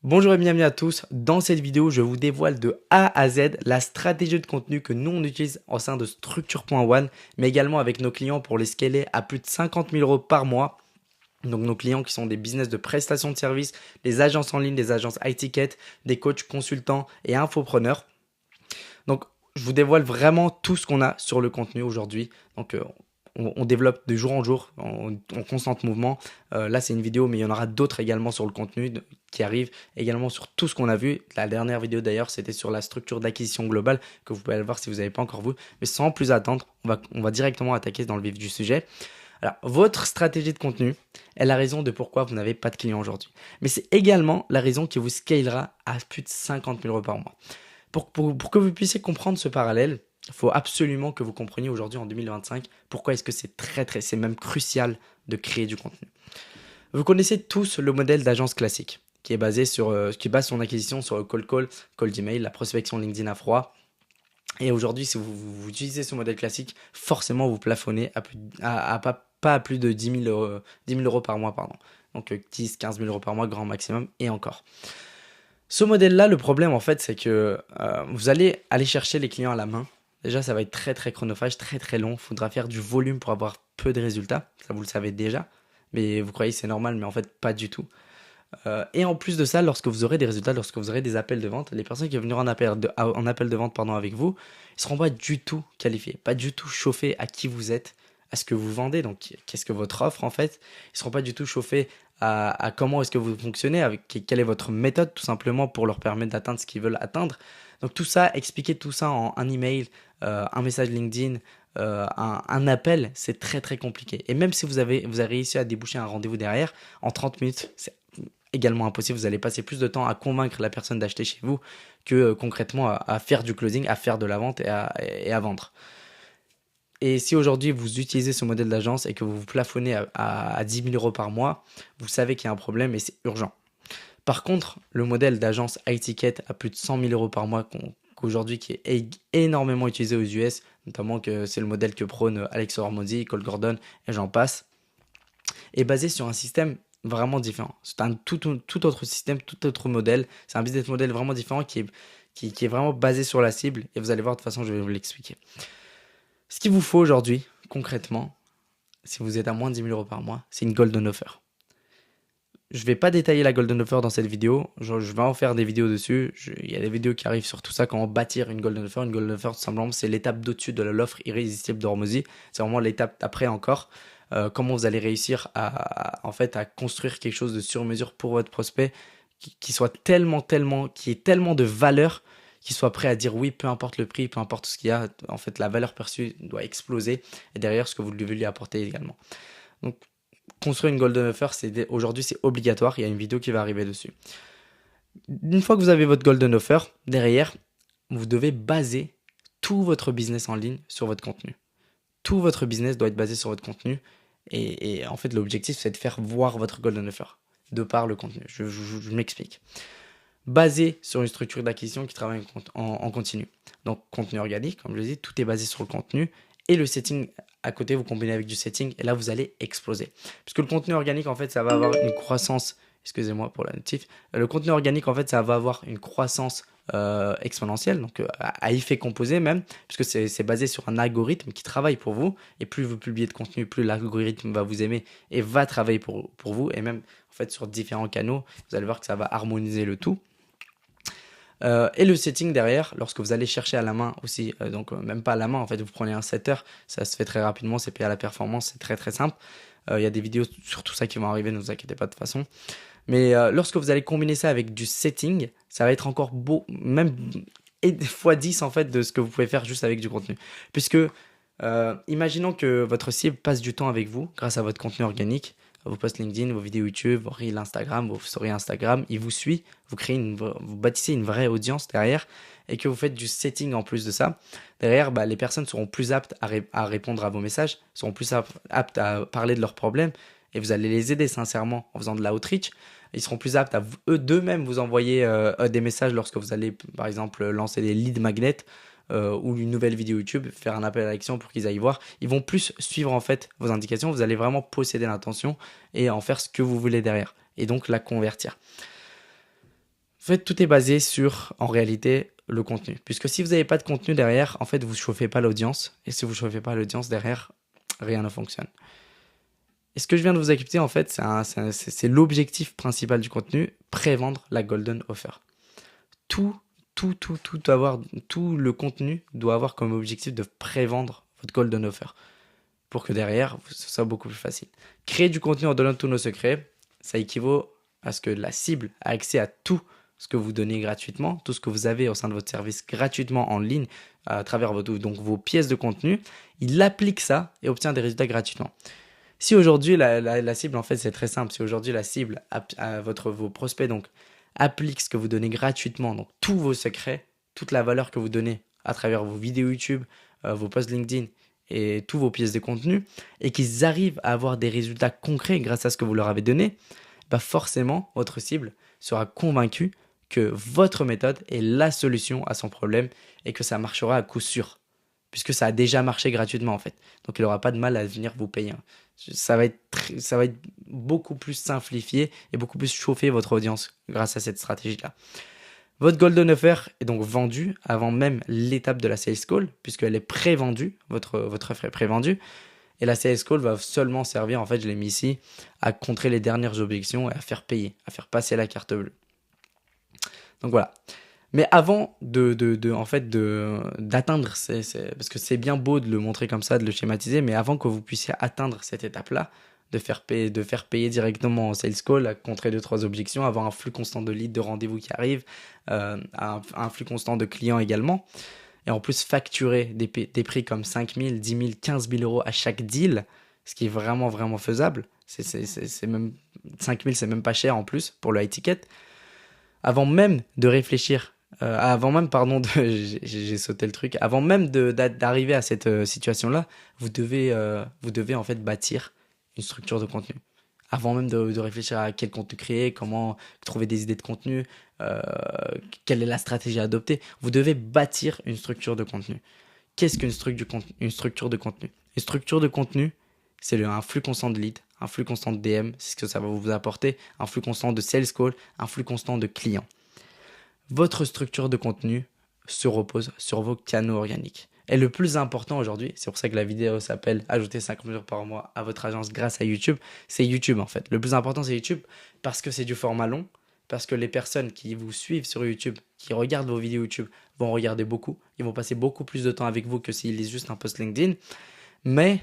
Bonjour et bienvenue à tous. Dans cette vidéo, je vous dévoile de A à Z la stratégie de contenu que nous on utilise au sein de Structure.one, mais également avec nos clients pour les scaler à plus de 50 000 € par mois. Donc nos clients qui sont des business de prestation de services, des agences en ligne, des agences high ticket, des coachs consultants et infopreneurs. Donc je vous dévoile vraiment tout ce qu'on a sur le contenu aujourd'hui. Donc on développe de jour en jour, en constant mouvement. Là, c'est une vidéo, mais il y en aura d'autres également sur le contenu qui arrivent, également sur tout ce qu'on a vu. La dernière vidéo d'ailleurs, c'était sur la structure d'acquisition globale, que vous pouvez aller voir si vous n'avez pas encore vu. Mais sans plus attendre, on va directement attaquer dans le vif du sujet. Alors, votre stratégie de contenu est la raison de pourquoi vous n'avez pas de clients aujourd'hui. Mais c'est également la raison qui vous scalera à plus de 50 000 € par mois. Pour que vous puissiez comprendre ce parallèle, il faut absolument que vous compreniez aujourd'hui en 2025 pourquoi est-ce que c'est même crucial de créer du contenu. Vous connaissez tous le modèle d'agence classique qui est basé qui base son acquisition sur le cold email, la prospection LinkedIn à froid. Et aujourd'hui, si vous utilisez ce modèle classique, forcément vous plafonnez pas à plus de 10 000 € par mois, pardon. Donc 10, 15 000 € par mois, grand maximum, et encore. Ce modèle-là, le problème en fait, c'est que vous allez aller chercher les clients à la main. Déjà, ça va être très très chronophage, très très long. Il faudra faire du volume pour avoir peu de résultats. Ça, vous le savez déjà. Mais vous croyez que c'est normal, mais en fait, pas du tout. Et en plus de ça, lorsque vous aurez des résultats, lorsque vous aurez des appels de vente, les personnes qui vont venir en appel de vente avec vous, ils ne seront pas du tout qualifiés, pas du tout chauffés à qui vous êtes, à ce que vous vendez, donc qu'est-ce que votre offre en fait. Ils ne seront pas du tout chauffés à comment est-ce que vous fonctionnez, quelle est votre méthode tout simplement pour leur permettre d'atteindre ce qu'ils veulent atteindre. Donc tout ça, expliquer tout ça en un email, un message LinkedIn, un appel, c'est très très compliqué. Et même si vous avez réussi à déboucher un rendez-vous derrière, en 30 minutes, c'est également impossible. Vous allez passer plus de temps à convaincre la personne d'acheter chez vous que concrètement à faire du closing, à faire de la vente et à vendre. Et si aujourd'hui vous utilisez ce modèle d'agence et que vous vous plafonnez à 10 000 € par mois, vous savez qu'il y a un problème et c'est urgent. Par contre, le modèle d'agence high ticket à plus de 100 000 € par mois qu'aujourd'hui qui est énormément utilisé aux US, notamment que c'est le modèle que prône Alex Hormozy, Cole Gordon et j'en passe, est basé sur un système vraiment différent. C'est un tout autre système, tout autre modèle. C'est un business model vraiment différent qui est vraiment basé sur la cible et vous allez voir de toute façon, je vais vous l'expliquer. Ce qu'il vous faut aujourd'hui, concrètement, si vous êtes à moins de 10 000 € par mois, c'est une golden offer. Je ne vais pas détailler la golden offer dans cette vidéo, je vais en faire des vidéos dessus. Il y a des vidéos qui arrivent sur tout ça, comment bâtir une golden offer. Une golden offer, tout simplement, c'est l'étape d'au-dessus de l'offre irrésistible d'Hormozy. C'est vraiment l'étape d'après encore. Comment vous allez réussir en fait, à construire quelque chose de sur mesure pour votre prospect qui soit qui ait tellement de valeur qu'il soit prêt à dire oui, peu importe le prix, peu importe ce qu'il y a. En fait, la valeur perçue doit exploser et derrière ce que vous devez lui apporter également. Donc, construire une golden offer, aujourd'hui, c'est obligatoire. Il y a une vidéo qui va arriver dessus. Une fois que vous avez votre golden offer, derrière, vous devez baser tout votre business en ligne sur votre contenu. Tout votre business doit être basé sur votre contenu. Et en fait, l'objectif, c'est de faire voir votre golden offer de par le contenu. Je m'explique. Basé sur une structure d'acquisition qui travaille en continu. Donc, contenu organique, comme je l'ai dit, tout est basé sur le contenu. Et le setting à côté, vous combinez avec du setting. Et là, vous allez exploser. Puisque le contenu organique, en fait, ça va avoir une croissance. Excusez-moi pour la notif. Le contenu organique, en fait, ça va avoir une croissance exponentielle, donc à effet composé même, puisque c'est basé sur un algorithme qui travaille pour vous. Et plus vous publiez de contenu, plus l'algorithme va vous aimer et va travailler pour vous. Et même, en fait, sur différents canaux, vous allez voir que ça va harmoniser le tout. Et le setting derrière, lorsque vous allez chercher à la main aussi, donc même pas à la main, en fait, vous prenez un setter, ça se fait très rapidement, c'est payé à la performance, c'est très très simple. Il y a des vidéos sur tout ça qui vont arriver, ne vous inquiétez pas de toute façon. Mais lorsque vous allez combiner ça avec du setting, ça va être encore beau, même x10 en fait de ce que vous pouvez faire juste avec du contenu. Puisque imaginons que votre cible passe du temps avec vous grâce à votre contenu organique, vos posts LinkedIn, vos vidéos YouTube, vos reels Instagram, vos stories Instagram, il vous suit, vous bâtissez une vraie audience derrière et que vous faites du setting en plus de ça. Derrière, les personnes seront plus aptes à répondre à vos messages, seront plus aptes à parler de leurs problèmes et vous allez les aider sincèrement en faisant de l'outreach. Ils seront plus aptes à eux d'eux-mêmes vous envoyer des messages lorsque vous allez par exemple lancer des lead magnets ou une nouvelle vidéo YouTube, faire un appel à l'action pour qu'ils aillent voir. Ils vont plus suivre en fait vos indications. Vous allez vraiment posséder l'intention et en faire ce que vous voulez derrière et donc la convertir. En fait, tout est basé sur, en réalité, le contenu. Puisque si vous n'avez pas de contenu derrière, en fait, vous ne chauffez pas l'audience. Et si vous ne chauffez pas l'audience derrière, rien ne fonctionne. Et ce que je viens de vous expliquer, en fait, c'est l'objectif principal du contenu, prévendre la golden offer. Tout, tout le contenu doit avoir comme objectif de prévendre votre golden offer pour que derrière, ce soit beaucoup plus facile. Créer du contenu en donnant tous nos secrets, ça équivaut à ce que la cible a accès à tout ce que vous donnez gratuitement, tout ce que vous avez au sein de votre service gratuitement en ligne à travers donc vos pièces de contenu. Il applique ça et obtient des résultats gratuitement. Si aujourd'hui, la cible, en fait, c'est très simple. Si aujourd'hui, la cible, vos prospects, donc, appliquent ce que vous donnez gratuitement, donc tous vos secrets, toute la valeur que vous donnez à travers vos vidéos YouTube, vos posts LinkedIn et tous vos pièces de contenu, et qu'ils arrivent à avoir des résultats concrets grâce à ce que vous leur avez donné, bah forcément, votre cible sera convaincue que votre méthode est la solution à son problème et que ça marchera à coup sûr, puisque ça a déjà marché gratuitement en fait. Donc il n'aura pas de mal à venir vous payer. Ça va être beaucoup plus simplifié et beaucoup plus chauffer votre audience grâce à cette stratégie-là. Votre golden offer est donc vendue avant même l'étape de la sales call, puisqu'elle est pré-vendue, votre offre est pré-vendue. Et la sales call va seulement servir, en fait, je l'ai mis ici, à contrer les dernières objections et à faire payer, à faire passer la carte bleue. Donc voilà. Mais avant d'atteindre, parce que c'est bien beau de le montrer comme ça, de le schématiser, mais avant que vous puissiez atteindre cette étape-là, de faire payer directement en sales call, à contrer 2-3 objections, avoir un flux constant de leads, de rendez-vous qui arrivent, un flux constant de clients également, et en plus facturer des prix comme 5 000, 10 000, 15 000 euros à chaque deal, ce qui est vraiment, vraiment faisable. C'est même 5 000, c'est même pas cher en plus pour le high ticket. Avant même de réfléchir, j'ai sauté le truc. Avant même d'arriver à cette situation-là, vous devez en fait bâtir une structure de contenu. Avant même de réfléchir à quel contenu créer, comment trouver des idées de contenu, quelle est la stratégie à adopter, vous devez bâtir une structure de contenu. Qu'est-ce qu'une structure de contenu? Une structure de contenu, c'est un flux constant de leads, un flux constant de DM, c'est ce que ça va vous apporter, un flux constant de sales call, un flux constant de clients. Votre structure de contenu se repose sur vos canaux organiques. Et le plus important aujourd'hui, c'est pour ça que la vidéo s'appelle Ajouter 50 000 € par mois à votre agence grâce à YouTube, c'est YouTube en fait. Le plus important c'est YouTube parce que c'est du format long, parce que les personnes qui vous suivent sur YouTube, qui regardent vos vidéos YouTube, vont regarder beaucoup. Ils vont passer beaucoup plus de temps avec vous que s'ils lisent juste un post LinkedIn. Mais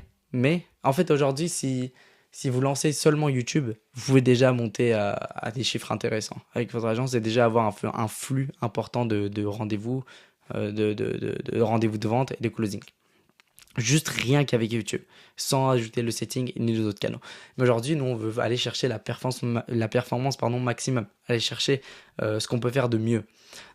en fait aujourd'hui, si vous lancez seulement YouTube, vous pouvez déjà monter à des chiffres intéressants avec votre agence et déjà avoir un flux important de rendez-vous, de rendez-vous de vente et de closing. Juste rien qu'avec YouTube, sans ajouter le setting ni les autres canaux. Mais aujourd'hui, nous, on veut aller chercher la performance maximum, aller chercher ce qu'on peut faire de mieux.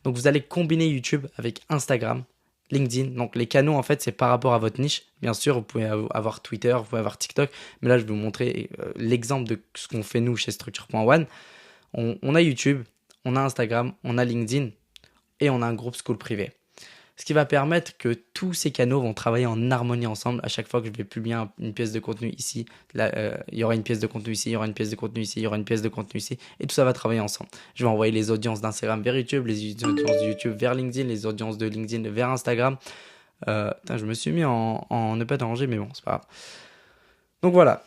Donc, vous allez combiner YouTube avec Instagram, LinkedIn. Donc, les canaux, en fait, c'est par rapport à votre niche. Bien sûr, vous pouvez avoir Twitter, vous pouvez avoir TikTok. Mais là, je vais vous montrer l'exemple de ce qu'on fait, nous, chez Structure.one. On a YouTube, on a Instagram, on a LinkedIn et on a un groupe school privé. Ce qui va permettre que tous ces canaux vont travailler en harmonie ensemble. À chaque fois que je vais publier une pièce de contenu ici, là, il y aura une pièce de contenu ici, il y aura une pièce de contenu ici, il y aura une pièce de contenu ici, et tout ça va travailler ensemble. Je vais envoyer les audiences d'Instagram vers YouTube, les audiences de YouTube vers LinkedIn, les audiences de LinkedIn vers Instagram. Je me suis mis en ne pas déranger, mais bon, c'est pas grave. Donc voilà.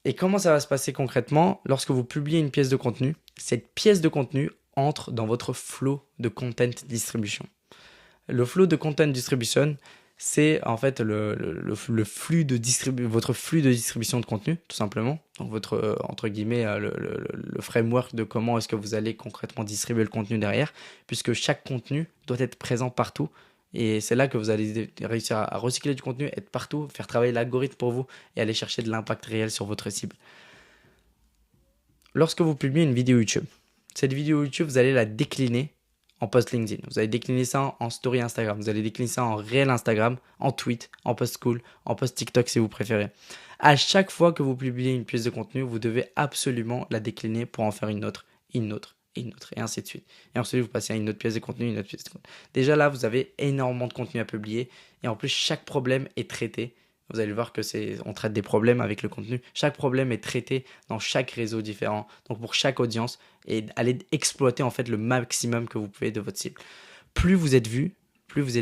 Et comment ça va se passer concrètement? Lorsque vous publiez une pièce de contenu, cette pièce de contenu entre dans votre flow de content distribution. Le flow de content distribution, c'est en fait votre flux de distribution de contenu, tout simplement. Donc votre, entre guillemets, le framework de comment est-ce que vous allez concrètement distribuer le contenu derrière, puisque chaque contenu doit être présent partout. Et c'est là que vous allez réussir à recycler du contenu, être partout, faire travailler l'algorithme pour vous et aller chercher de l'impact réel sur votre cible. Lorsque vous publiez une vidéo YouTube, cette vidéo YouTube, vous allez la décliner en post LinkedIn. Vous allez décliner ça en story Instagram. Vous allez décliner ça en réel Instagram, en tweet, en post cool, en post TikTok si vous préférez. À chaque fois que vous publiez une pièce de contenu, vous devez absolument la décliner pour en faire une autre, une autre, et une autre, et ainsi de suite. Et ensuite, vous passez à une autre pièce de contenu, une autre pièce de contenu. Déjà là, vous avez énormément de contenu à publier. Et en plus, chaque problème est traité Vous allez voir que on traite des problèmes avec le contenu. Chaque problème est traité dans chaque réseau différent, donc pour chaque audience, et allez exploiter en fait le maximum que vous pouvez de votre cible. Plus vous êtes vu, plus vous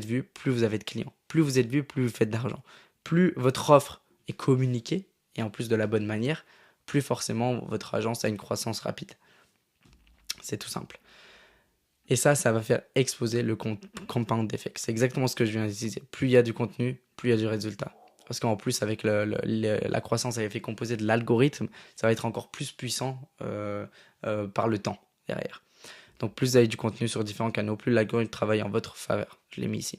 avez de clients. Plus vous êtes vu, plus vous faites d'argent. Plus votre offre est communiquée, et en plus de la bonne manière, plus forcément votre agence a une croissance rapide. C'est tout simple. Et ça va faire exploser le compound effect. C'est exactement ce que je viens d'utiliser. Plus il y a du contenu, plus il y a du résultat. Parce qu'en plus, avec la croissance à effet composé de l'algorithme, ça va être encore plus puissant par le temps derrière. Donc plus vous avez du contenu sur différents canaux, plus l'algorithme travaille en votre faveur. Je l'ai mis ici.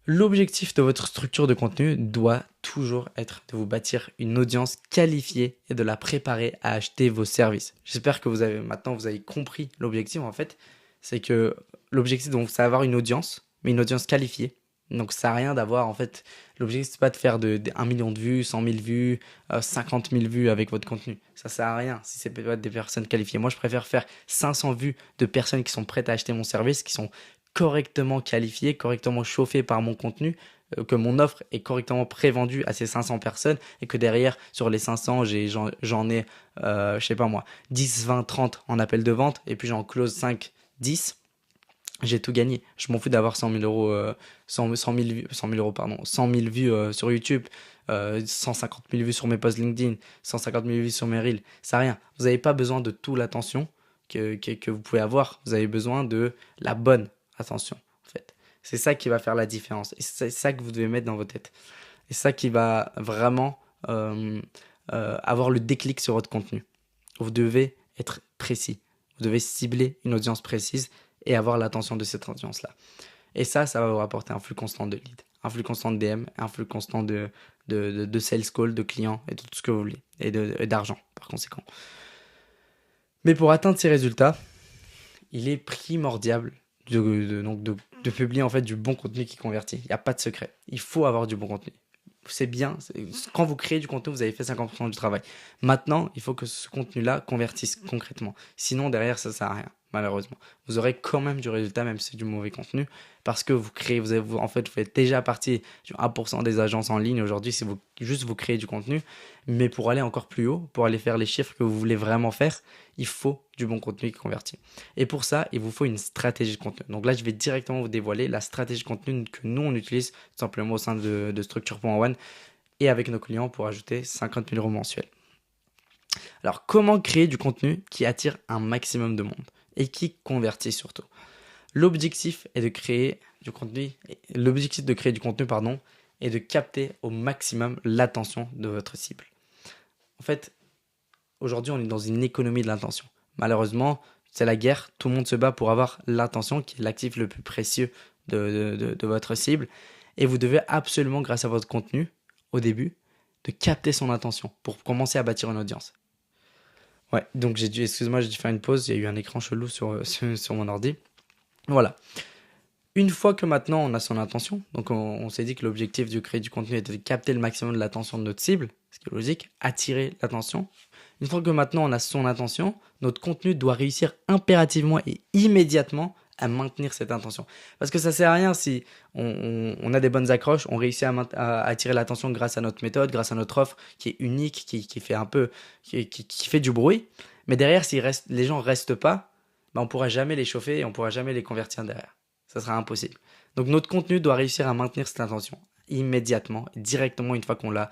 L'objectif de votre structure de contenu doit toujours être de vous bâtir une audience qualifiée et de la préparer à acheter vos services. J'espère que vous avez compris l'objectif. En fait, c'est que l'objectif, donc, c'est d'avoir une audience, mais une audience qualifiée. Donc, ça n'a rien d'avoir, en fait, l'objectif, c'est pas de faire 1 million de vues, 100 000 vues, 50 000 vues avec votre contenu. Ça sert à rien si c'est pas des personnes qualifiées. Moi, je préfère faire 500 vues de personnes qui sont prêtes à acheter mon service, qui sont correctement qualifiées, correctement chauffées par mon contenu, que mon offre est correctement prévendue à ces 500 personnes et que derrière, sur les 500, j'en ai, je sais pas moi, 10, 20, 30 en appel de vente et puis j'en close 5, 10. J'ai tout gagné. Je m'en fous d'avoir 100 000 euros, 100 000 vues sur YouTube, 150 000 vues sur mes posts LinkedIn, 150 000 vues sur mes Reels. C'est rien. Vous n'avez pas besoin de toute l'attention que vous pouvez avoir. Vous avez besoin de la bonne attention, en fait. C'est ça qui va faire la différence. Et c'est ça que vous devez mettre dans votre tête. Et c'est ça qui va vraiment avoir le déclic sur votre contenu. Vous devez être précis. Vous devez cibler une audience précise et avoir l'attention de cette audience-là. Et ça va vous rapporter un flux constant de leads, un flux constant de DM, un flux constant de sales call, de clients et de tout ce que vous voulez. Et d'argent, par conséquent. Mais pour atteindre ces résultats, il est primordial de publier en fait du bon contenu qui convertit. Il n'y a pas de secret. Il faut avoir du bon contenu. C'est bien. Quand vous créez du contenu, vous avez fait 50% du travail. Maintenant, il faut que ce contenu-là convertisse concrètement. Sinon, derrière, ça ne sert à rien, malheureusement. Vous aurez quand même du résultat, même si c'est du mauvais contenu, parce que vous faites déjà partie du 1% des agences en ligne aujourd'hui, si vous créez du contenu. Mais pour aller encore plus haut, pour aller faire les chiffres que vous voulez vraiment faire, il faut du bon contenu qui convertit. Et pour ça, il vous faut une stratégie de contenu. Donc là, je vais directement vous dévoiler la stratégie de contenu que nous, on utilise tout simplement au sein de Structure.one et avec nos clients pour ajouter 50 000 euros mensuels. Alors, comment créer du contenu qui attire un maximum de monde et qui convertit surtout? L'objectif de créer du contenu est de capter au maximum l'attention de votre cible. En fait, aujourd'hui, on est dans une économie de l'attention. Malheureusement, c'est la guerre. Tout le monde se bat pour avoir l'attention, qui est l'actif le plus précieux de votre cible. Et vous devez absolument, grâce à votre contenu, au début, de capter son attention pour commencer à bâtir une audience. Ouais, donc j'ai dû faire une pause. Il y a eu un écran chelou sur mon ordi. Voilà. Une fois que maintenant on a son attention, donc on s'est dit que l'objectif de créer du contenu était de capter le maximum de l'attention de notre cible, ce qui est logique, attirer l'attention. Une fois que maintenant on a son attention, notre contenu doit réussir impérativement et immédiatement à maintenir cette intention. Parce que ça sert à rien si on a des bonnes accroches, on réussit à attirer l'attention grâce à notre méthode, grâce à notre offre qui est unique, qui fait du bruit. Mais derrière, si les gens restent pas, on ne pourra jamais les chauffer et on ne pourra jamais les convertir derrière. Ça sera impossible. Donc notre contenu doit réussir à maintenir cette intention immédiatement, directement une fois qu'on l'a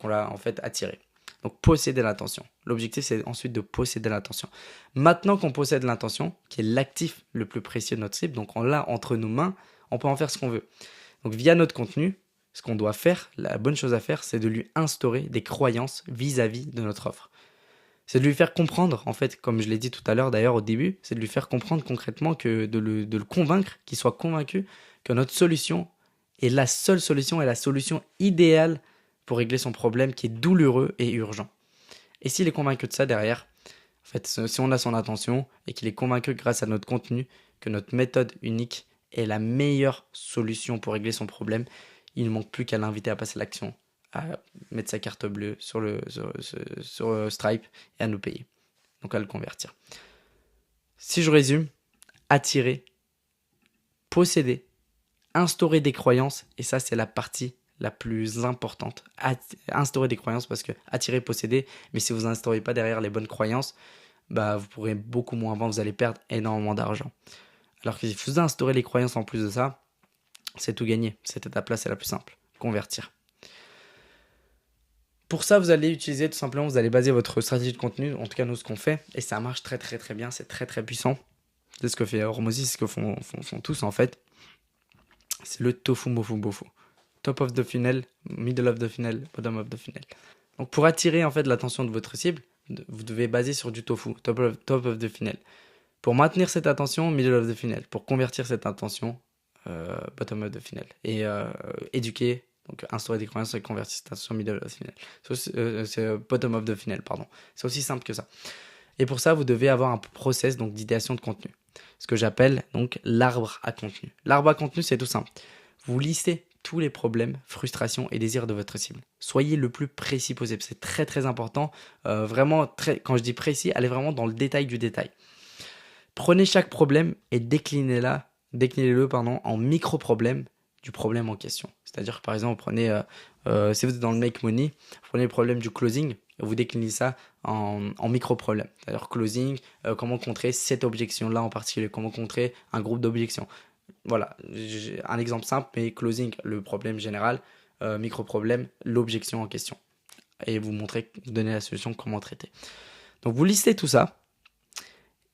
en fait attiré. Donc posséder l'attention. L'objectif, c'est ensuite de posséder l'attention. Maintenant qu'on possède l'intention, qui est l'actif le plus précieux de notre cible, donc on l'a entre nos mains, on peut en faire ce qu'on veut. Donc via notre contenu, ce qu'on doit faire, la bonne chose à faire, c'est de lui instaurer des croyances vis-à-vis de notre offre. C'est de lui faire comprendre, en fait, comme je l'ai dit tout à l'heure d'ailleurs au début, c'est de lui faire comprendre concrètement, de le convaincre, qu'il soit convaincu que notre solution est la seule solution et la solution idéale pour régler son problème qui est douloureux et urgent. Et s'il est convaincu de ça derrière, en fait, si on a son attention et qu'il est convaincu grâce à notre contenu que notre méthode unique est la meilleure solution pour régler son problème, il ne manque plus qu'à l'inviter à passer l'action, à mettre sa carte bleue sur Stripe et à nous payer. Donc à le convertir. Si je résume, attirer, posséder, instaurer des croyances, et ça c'est la partie la plus importante. Instaurer des croyances parce que attirer, posséder, mais si vous n'instaurez pas derrière les bonnes croyances, bah, vous pourrez beaucoup moins vendre, vous allez perdre énormément d'argent. Alors que si vous instaurez les croyances en plus de ça, c'est tout gagné. Cette étape-là, c'est la plus simple. Convertir. Pour ça, vous allez utiliser tout simplement, vous allez baser votre stratégie de contenu, en tout cas nous ce qu'on fait, et ça marche très très très bien, c'est très très puissant. C'est ce que fait Hormozy, c'est ce que font tous en fait. C'est le tofu mofu bofu. Top of the funnel, middle of the funnel, bottom of the funnel. Donc pour attirer en fait l'attention de votre cible, vous devez baser sur du tofu, top of the funnel. Pour maintenir cette attention, middle of the funnel. Pour convertir cette attention, bottom of the funnel. Et éduquer, donc instaurer des croyances et convertir cette attention, middle of the funnel. C'est bottom of the funnel, pardon. C'est aussi simple que ça. Et pour ça, vous devez avoir un process donc d'idéation de contenu. Ce que j'appelle donc l'arbre à contenu. L'arbre à contenu, c'est tout simple. Vous listez tous les problèmes, frustrations et désirs de votre cible. Soyez le plus précis possible. C'est très très important. Vraiment, quand je dis précis, allez vraiment dans le détail du détail. Prenez chaque problème et déclinez-le en micro-problèmes du problème en question. C'est-à-dire que par exemple, prenez, si vous êtes dans le make money, prenez le problème du closing, et vous déclinez ça en micro-problèmes. C'est-à-dire closing, comment contrer cette objection-là en particulier, comment contrer un groupe d'objections. Voilà, j'ai un exemple simple, mais closing, le problème général, micro-problème, l'objection en question. Et vous donnez la solution, comment traiter. Donc vous listez tout ça.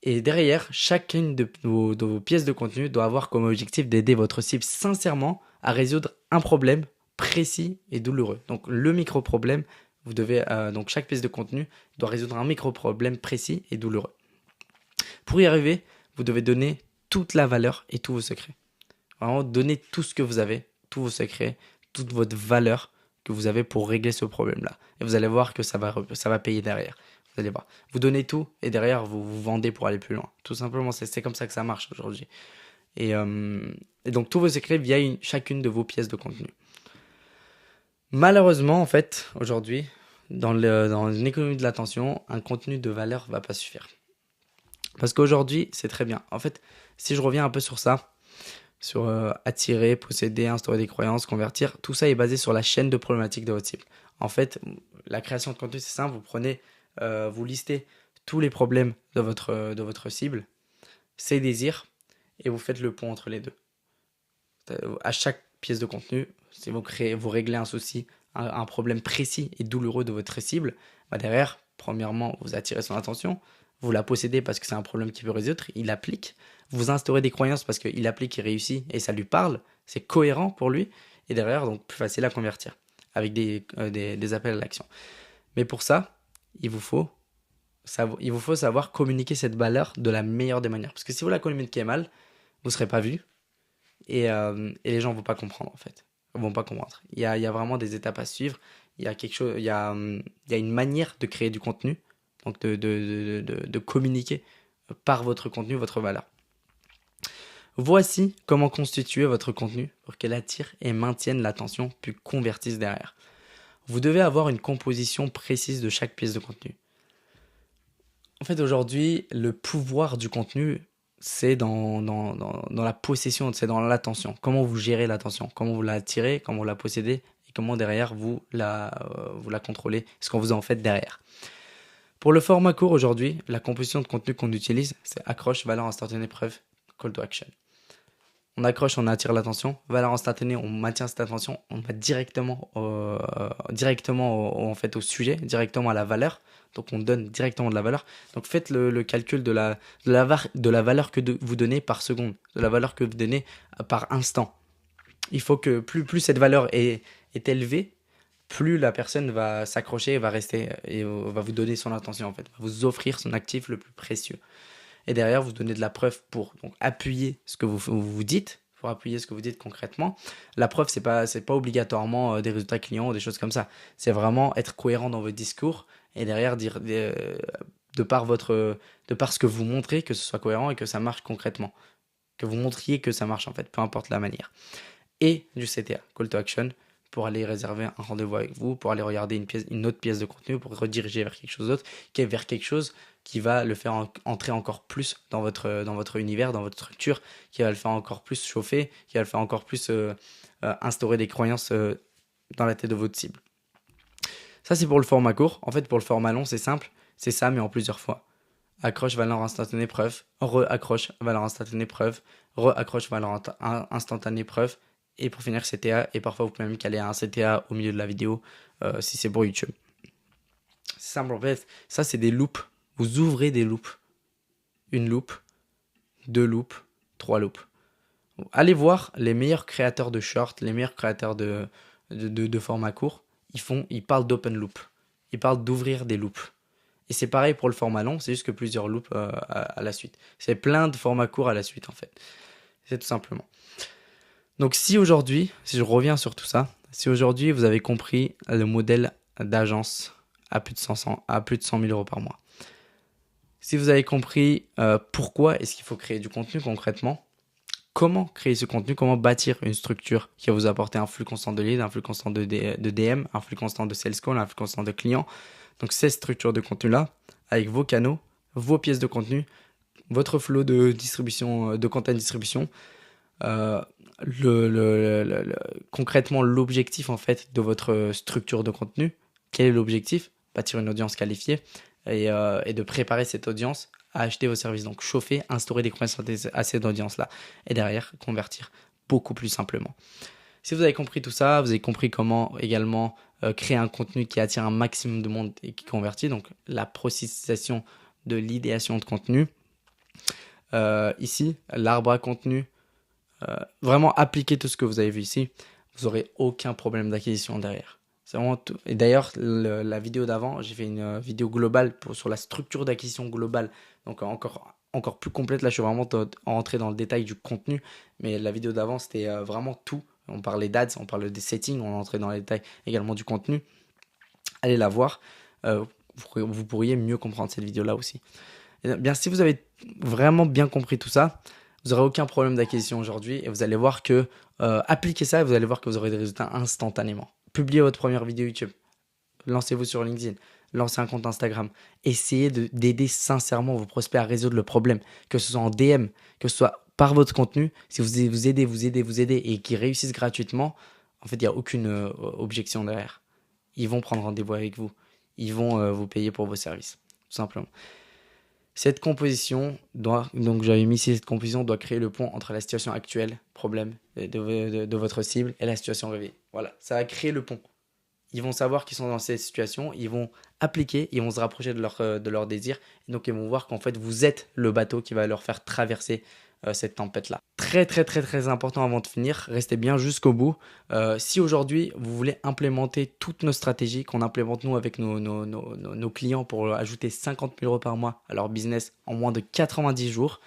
Et derrière, chacune de vos pièces de contenu doit avoir comme objectif d'aider votre cible sincèrement à résoudre un problème précis et douloureux. Donc le micro-problème, vous devez donc chaque pièce de contenu doit résoudre un micro-problème précis et douloureux. Pour y arriver, vous devez donner toute la valeur et tous vos secrets. Vraiment, donnez tout ce que vous avez, tous vos secrets, toute votre valeur que vous avez pour régler ce problème-là. Et vous allez voir que ça va payer derrière. Vous allez voir. Vous donnez tout et derrière, vous vendez pour aller plus loin. Tout simplement, c'est comme ça que ça marche aujourd'hui. Et donc, tous vos secrets via chacune de vos pièces de contenu. Malheureusement, en fait, aujourd'hui, dans une économie de l'attention, un contenu de valeur ne va pas suffire. Parce qu'aujourd'hui, c'est très bien. En fait, si je reviens un peu sur ça, sur attirer, posséder, instaurer des croyances, convertir, tout ça est basé sur la chaîne de problématiques de votre cible. En fait, la création de contenu, c'est simple. Vous listez tous les problèmes de votre cible, ses désirs, et vous faites le pont entre les deux. À chaque pièce de contenu, si vous réglez un souci, un problème précis et douloureux de votre cible, bah derrière, premièrement, vous attirez son attention, vous la possédez parce que c'est un problème qu'il peut résoudre, il applique, vous instaurez des croyances parce qu'il applique, il réussit et ça lui parle, c'est cohérent pour lui, et derrière, donc plus facile à convertir avec des appels à l'action. Mais pour ça, il vous faut savoir communiquer cette valeur de la meilleure des manières. Parce que si vous la communiquez mal, vous ne serez pas vu et les gens ne vont pas comprendre en fait. Ils ne vont pas comprendre. Il y a vraiment des étapes à suivre. Il y a une manière de créer du contenu, donc de communiquer par votre contenu, votre valeur. Voici comment constituer votre contenu pour qu'elle attire et maintienne l'attention puis convertisse derrière. Vous devez avoir une composition précise de chaque pièce de contenu. En fait, aujourd'hui, le pouvoir du contenu, c'est dans la possession, c'est dans l'attention. Comment vous gérez l'attention, comment vous la attirez, comment vous la possédez et comment derrière vous la contrôlez, ce qu'on vous en fait derrière. Pour le format court aujourd'hui, la composition de contenu qu'on utilise, c'est accroche, valeur instantanée, preuve, call to action. On accroche, on attire l'attention. Valeur instantanée, on maintient cette attention. On va directement en fait, au sujet, directement à la valeur. Donc, on donne directement de la valeur. Donc, faites le calcul de la valeur que vous donnez par seconde, de la valeur que vous donnez par instant. Il faut que plus cette valeur est élevée, plus la personne va s'accrocher et va rester et va vous donner son attention en fait, va vous offrir son actif le plus précieux. Et derrière, vous donnez de la preuve pour donc, appuyer ce que vous dites, pour appuyer ce que vous dites concrètement. La preuve, c'est pas obligatoirement des résultats clients ou des choses comme ça. C'est vraiment être cohérent dans votre discours et derrière dire de par ce que vous montrez que ce soit cohérent et que ça marche concrètement. Que vous montriez que ça marche en fait, peu importe la manière. Et du CTA, Call to Action, pour aller réserver un rendez-vous avec vous, pour aller regarder une autre pièce de contenu, pour rediriger vers quelque chose d'autre, vers quelque chose qui va le faire entrer encore plus dans votre univers, dans votre structure, qui va le faire encore plus chauffer, qui va le faire encore plus instaurer des croyances dans la tête de votre cible. Ça, c'est pour le format court. En fait, pour le format long, c'est simple. C'est ça, mais en plusieurs fois. Accroche, valeur instantanée, preuve. Re-accroche, valeur instantanée, preuve. Re-accroche, valeur instantanée, preuve. Et pour finir, CTA. Et parfois, vous pouvez même caler un CTA au milieu de la vidéo si c'est pour YouTube. C'est simple en fait. Ça, c'est des loops. Vous ouvrez des loops. Une loop, deux loops, trois loops. Allez voir les meilleurs créateurs de shorts, les meilleurs créateurs de format court. Ils parlent d'open loop. Ils parlent d'ouvrir des loops. Et c'est pareil pour le format long, c'est juste que plusieurs loops à la suite. C'est plein de formats courts à la suite en fait. C'est tout simplement. Donc si aujourd'hui, si je reviens sur tout ça, si aujourd'hui vous avez compris le modèle d'agence à plus de 100 000 euros par mois, si vous avez compris pourquoi est-ce qu'il faut créer du contenu concrètement, comment créer ce contenu, comment bâtir une structure qui va vous apporter un flux constant de leads, un flux constant de DM, un flux constant de sales call, un flux constant de clients. Donc cette structure de contenu-là, avec vos canaux, vos pièces de contenu, votre flow de distribution, de content distribution, concrètement l'objectif en fait de votre structure de contenu. Quel est l'objectif? Bâtir une audience qualifiée et de préparer cette audience à acheter vos services. Donc chauffer, instaurer des croyances à cette audience-là et derrière convertir beaucoup plus simplement. Si vous avez compris tout ça, vous avez compris comment également créer un contenu qui attire un maximum de monde et qui convertit, donc la processisation de l'idéation de contenu. Ici, l'arbre à contenu, vraiment appliquer tout ce que vous avez vu ici, vous n'aurez aucun problème d'acquisition derrière. C'est vraiment tout. Et d'ailleurs, la vidéo d'avant, j'ai fait une vidéo globale sur la structure d'acquisition globale, donc encore plus complète. Là, je suis vraiment rentré dans le détail du contenu, mais la vidéo d'avant, c'était vraiment tout. On parlait d'ads, on parlait des settings, on est entré dans les détails également du contenu. Allez la voir, vous pourriez mieux comprendre cette vidéo-là aussi. Et bien, si vous avez vraiment bien compris tout ça, vous n'aurez aucun problème d'acquisition aujourd'hui et vous allez voir que appliquez ça et vous allez voir que vous aurez des résultats instantanément. Publiez votre première vidéo YouTube, lancez-vous sur LinkedIn, lancez un compte Instagram, essayez d'aider sincèrement vos prospects à résoudre le problème, que ce soit en DM, que ce soit par votre contenu. Si vous aidez et qu'ils réussissent gratuitement, en fait, il n'y a aucune objection derrière. Ils vont prendre rendez-vous avec vous, ils vont vous payer pour vos services, tout simplement. Cette composition doit créer le pont entre la situation actuelle, problème de votre cible, et la situation rêvée. Voilà, ça va créer le pont. Ils vont savoir qu'ils sont dans cette situation, ils vont appliquer, ils vont se rapprocher de leur désir. Et donc, ils vont voir qu'en fait, vous êtes le bateau qui va leur faire traverser cette tempête-là. Très important avant de finir, restez bien jusqu'au bout. Si aujourd'hui, vous voulez implémenter toutes nos stratégies qu'on implémente nous avec nos clients pour ajouter 50 000 euros par mois à leur business en moins de 90 jours,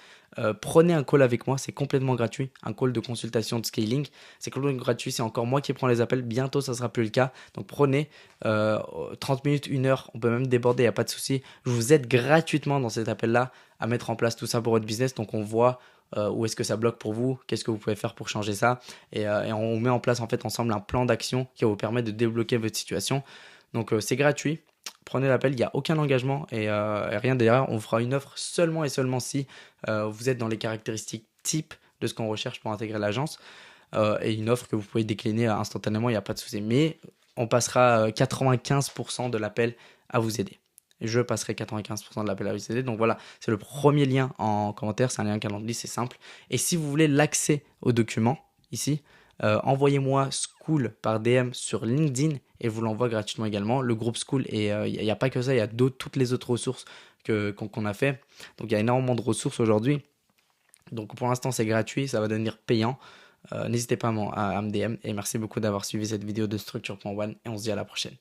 prenez un call avec moi, c'est complètement gratuit, un call de consultation de scaling, c'est complètement gratuit, c'est encore moi qui prends les appels, bientôt ça sera plus le cas, donc prenez 30 minutes, 1 heure, on peut même déborder, il n'y a pas de souci, je vous aide gratuitement dans cet appel là à mettre en place tout ça pour votre business, donc on voit où est-ce que ça bloque pour vous, qu'est-ce que vous pouvez faire pour changer ça, et on met en place en fait ensemble un plan d'action qui va vous permettre de débloquer votre situation. Donc c'est gratuit, prenez l'appel, il n'y a aucun engagement et rien derrière. On fera une offre seulement et seulement si vous êtes dans les caractéristiques type de ce qu'on recherche pour intégrer l'agence, et une offre que vous pouvez décliner instantanément, il n'y a pas de souci. Mais on passera 95% de l'appel à vous aider. Je passerai 95% de l'appel à vous aider. Donc voilà, c'est le premier lien en commentaire, c'est un lien calendrier, c'est simple. Et si vous voulez l'accès aux documents, ici, envoyez-moi Skool par DM sur LinkedIn et je vous l'envoie gratuitement également. Le groupe Skool, et il n'y a pas que ça, il y a toutes les autres ressources qu'on a fait. Donc il y a énormément de ressources aujourd'hui. Donc pour l'instant c'est gratuit, ça va devenir payant. N'hésitez pas à me DM et merci beaucoup d'avoir suivi cette vidéo de Structure.one et on se dit à la prochaine.